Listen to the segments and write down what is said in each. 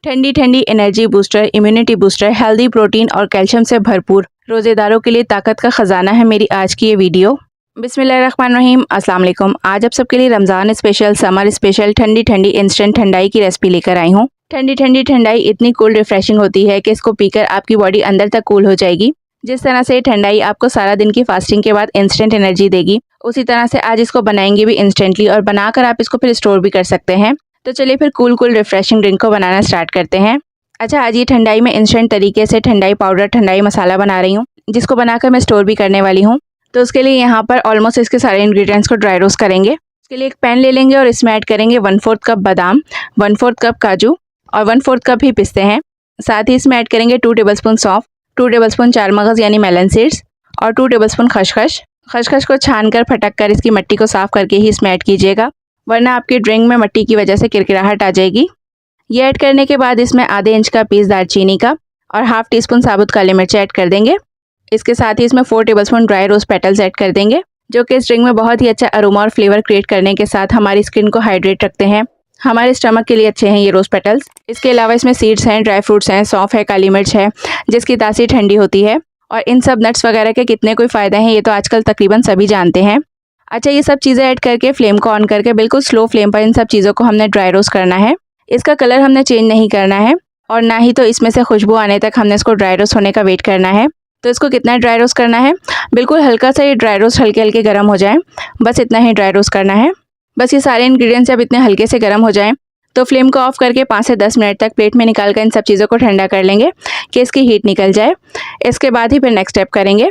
ठंडी ठंडी energy booster, immunity booster, healthy protein और कैल्शियम से भरपूर रोज़ेदारों के लिए ताकत का ख़जाना है मेरी आज की ये वीडियो। बिस्मिल्लाहिर्रहमानिर्रहीम, अस्सलाम वालेकुम। आज आप सबके लिए रमज़ान स्पेशल, समर स्पेशल ठंडी ठंडी इंस्टेंट ठंडाई की रेसिपी लेकर आई हूँ। ठंडी ठंडी ठंडाई इतनी कूल रिफ्रेशिंग होती है कि इसको पीकर आपकी बॉडी अंदर तक कूल हो जाएगी। जिस तरह से ठंडाई आपको सारा दिन की फास्टिंग के बाद इंस्टेंट एनर्जी देगी, उसी तरह से आज इसको बनाएंगे भी इंस्टेंटली और बनाकर आप इसको फिर स्टोर भी कर सकते हैं। तो चलिए फिर कूल रिफ्रेशिंग ड्रिंक को बनाना स्टार्ट करते हैं। अच्छा, आज ये ठंडाई में इंस्टेंट तरीके से ठंडाई पाउडर, ठंडाई मसाला बना रही हूँ, जिसको बनाकर मैं स्टोर भी करने वाली हूँ। तो उसके लिए यहाँ पर ऑलमोस्ट इसके सारे इंग्रेडिएंट्स को ड्राई रोस्ट करेंगे। उसके लिए एक पैन ले लेंगे और इसमें ऐड करेंगे 1/4 कप बादाम, 1/4 कप काजू और 1/4 कप ही पिस्ते हैं। साथ ही इसमें ऐड करेंगे 2 टेबलस्पून सौंफ, 2 टेबलस्पून चार मगज़ यानी मेलन सीड्स और 2 टेबलस्पून खसखस। खसखस को छान कर फटक कर इसकी मिट्टी को साफ़ करके ही इसमें ऐड कीजिएगा, वरना आपकी ड्रिंक में मिट्टी की वजह से किरकिराहट आ जाएगी। ये ऐड करने के बाद इसमें आधे इंच का पीस दालचीनी का और हाफ टी स्पून साबुत काली मिर्च ऐड कर देंगे। इसके साथ ही इसमें 4 टेबलस्पून ड्राई रोज़ पेटल्स ऐड कर देंगे, जो कि इस ड्रिंक में बहुत ही अच्छा अरोमा और फ्लेवर क्रिएट करने के साथ हमारी स्किन को हाइड्रेट रखते हैं। हमारे स्टमक के लिए अच्छे हैं ये रोज़ पेटल्स। इसके अलावा इसमें सीड्स हैं, ड्राई फ्रूट्स हैं, सौंफ है, काली मिर्च है, जिसकी तासीर ठंडी होती है। और इन सब नट्स वगैरह के कितने कोई फ़ायदे हैं ये तो आजकल तकरीबन सभी जानते हैं। अच्छा, ये सब चीज़ें ऐड करके फ्लेम को ऑन करके बिल्कुल स्लो फ्लेम पर इन सब चीज़ों को हमने ड्राई रोस्ट करना है। इसका कलर हमने चेंज नहीं करना है और ना ही तो इसमें से खुशबू आने तक हमने इसको ड्राई रोस्ट होने का वेट करना है। तो इसको कितना ड्राई रोस्ट करना है, बिल्कुल हल्का सा ये ड्राई रोस्ट हल्के हल्के गर्म हो जाए, बस इतना ही ड्राई रोस्ट करना है। बस ये सारे इंग्रेडिएंट्स जब इतने हल्के से गर्म हो जाएं तो फ्लेम को ऑफ करके 5 से 10 मिनट तक प्लेट में निकाल कर इन सब चीज़ों को ठंडा कर लेंगे कि इसकी हीट निकल जाए। इसके बाद ही फिर नेक्स्ट स्टेप करेंगे।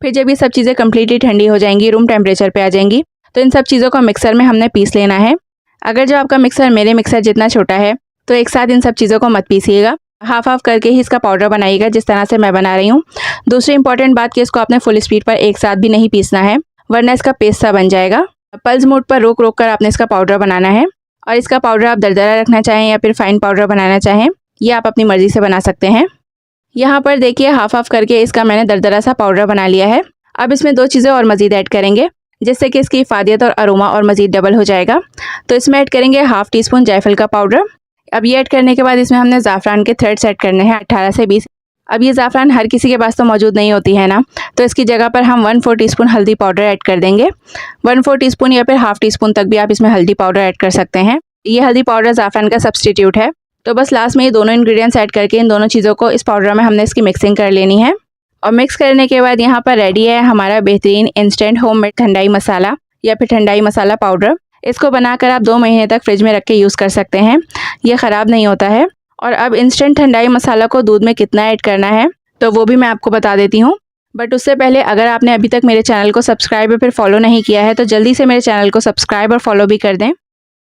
फिर जब ये सब चीज़ें कम्प्लीटली ठंडी हो जाएंगी, रूम टेम्परेचर पे आ जाएंगी, तो इन सब चीज़ों को मिक्सर में हमने पीस लेना है। अगर जो आपका मिक्सर मेरे मिक्सर जितना छोटा है तो एक साथ इन सब चीज़ों को मत पीसिएगा, हाफ हाफ करके ही इसका पाउडर बनाइएगा, जिस तरह से मैं बना रही हूँ। दूसरी इंपॉर्टेंट बात कि इसको आपने फुल स्पीड पर एक साथ भी नहीं पीसना है, वरना इसका पेस्ट सा बन जाएगा। पल्स मोड पर रोक रोक कर आपने इसका पाउडर बनाना है। और इसका पाउडर आप दरदरा रखना चाहें या फिर फाइन पाउडर बनाना चाहें, ये आप अपनी मर्ज़ी से बना सकते हैं। यहाँ पर देखिए हाफ हाफ करके इसका मैंने दरदरा सा पाउडर बना लिया है। अब इसमें 2 चीज़ें और मज़ीद ऐड करेंगे, जिससे कि इसकी इफ़ादियत और अरोमा और मज़ीद डबल हो जाएगा। तो इसमें ऐड करेंगे हाफ टी स्पून जायफल का पाउडर। अब ये ऐड करने के बाद इसमें हमने ज़ाफ़रान के थ्रेड्स ऐड करने हैं, 18 से 20। अब ये ज़ाफ़रान हर किसी के पास तो मौजूद नहीं होती है ना, तो इसकी जगह पर हम 1/4 टीस्पून हल्दी पाउडर ऐड कर देंगे। 1/4 टीस्पून या फिर हाफ टी स्पून तक भी आप इसमें हल्दी पाउडर ऐड कर सकते हैं। ये हल्दी पाउडर ज़ाफ़रान का सब्सटीट्यूट है। तो बस लास्ट में ये दोनों इंग्रेडिएंट्स ऐड करके इन दोनों चीज़ों को इस पाउडर में हमने इसकी मिक्सिंग कर लेनी है। और मिक्स करने के बाद यहाँ पर रेडी है हमारा बेहतरीन इंस्टेंट होममेड ठंडाई मसाला या फिर ठंडाई मसाला पाउडर। इसको बनाकर आप 2 महीने तक फ्रिज में रख के यूज़ कर सकते हैं, ये ख़राब नहीं होता है। और अब इंस्टेंट ठंडाई मसाला को दूध में कितना ऐड करना है तो वो भी मैं आपको बता देती हूँ। बट उससे पहले अगर आपने अभी तक मेरे चैनल को सब्सक्राइब या फिर फॉलो नहीं किया है तो जल्दी से मेरे चैनल को सब्सक्राइब और फॉलो भी कर दें।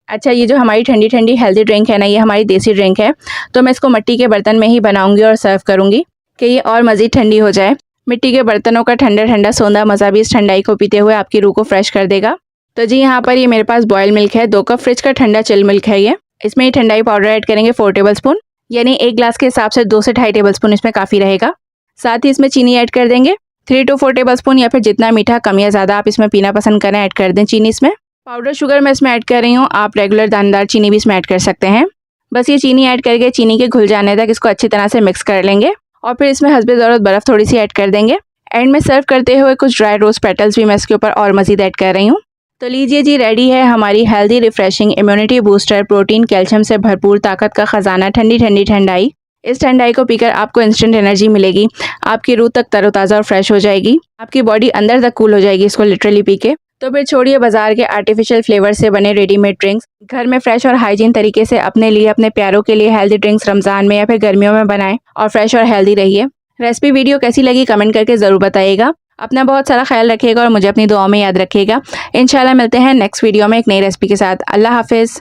अच्छा, ये जो हमारी ठंडी ठंडी हेल्दी ड्रिंक है ना, ये हमारी देसी ड्रिंक है, तो मैं इसको मिट्टी के बर्तन में ही बनाऊंगी और सर्व करूंगी कि ये और मज़ीद ठंडी हो जाए। मिट्टी के बर्तनों का ठंडा ठंडा सौंधा मज़ा भी इस ठंडाई को पीते हुए आपकी रूह को फ्रेश कर देगा। तो जी यहाँ पर ये मेरे पास बॉयल मिल्क है, 2 कप फ्रिज का ठंडा चिल मिल्क है ये। इसमें ये ठंडाई पाउडर ऐड करेंगे 4 टेबलस्पून, यानी 1 ग्लास के हिसाब से 2 से 2.5 टेबलस्पून इसमें काफ़ी रहेगा। साथ ही इसमें चीनी ऐड कर देंगे 3 to 4 टेबलस्पून, या फिर जितना मीठा कम या ज़्यादा आप इसमें पीना पसंद करें ऐड कर दें चीनी इसमें। पाउडर शुगर मैं इसमें ऐड कर रही हूँ, आप रेगुलर दानेदार चीनी भी इसमें ऐड कर सकते हैं। बस ये चीनी ऐड करके चीनी के घुल जाने तक इसको अच्छी तरह से मिक्स कर लेंगे और फिर इसमें हस्बे ज़रूरत बर्फ़ थोड़ी सी ऐड कर देंगे। एंड में सर्व करते हुए कुछ ड्राई रोज़ पेटल्स भी मैं इसके ऊपर और मज़ीद ऐड कर रही हूँ। तो लीजिए जी, रेडी है हमारी healthy refreshing immunity booster, protein calcium से भरपूर ताकत का ख़जाना ठंडी ठंडी ठंडाई। इस ठंडाई को पीकर आपको इंस्टेंट एनर्जी मिलेगी, आपकी रूह तक तरोताज़ा और फ्रेश हो जाएगी, आपकी बॉडी अंदर तक कूल हो जाएगी इसको लिटरली पी के। तो फिर छोड़िए बाजार के आर्टिफिशियल फ्लेवर से बने रेडीमेड ड्रिंक्स, घर में फ्रेश और हाइजीन तरीके से अपने लिए, अपने प्यारों के लिए हेल्दी ड्रिंक्स रमज़ान में या फिर गर्मियों में बनाएं और फ्रेश और हेल्दी रहिए। रेसिपी वीडियो कैसी लगी कमेंट करके ज़रूर बताइएगा। अपना बहुत सारा ख्याल रखिएगा और मुझे अपनी दुआओं में याद रखिएगा। इंशाल्लाह मिलते हैं नेक्स्ट वीडियो में एक नई रेसिपी के साथ। अल्लाह हाफिज़।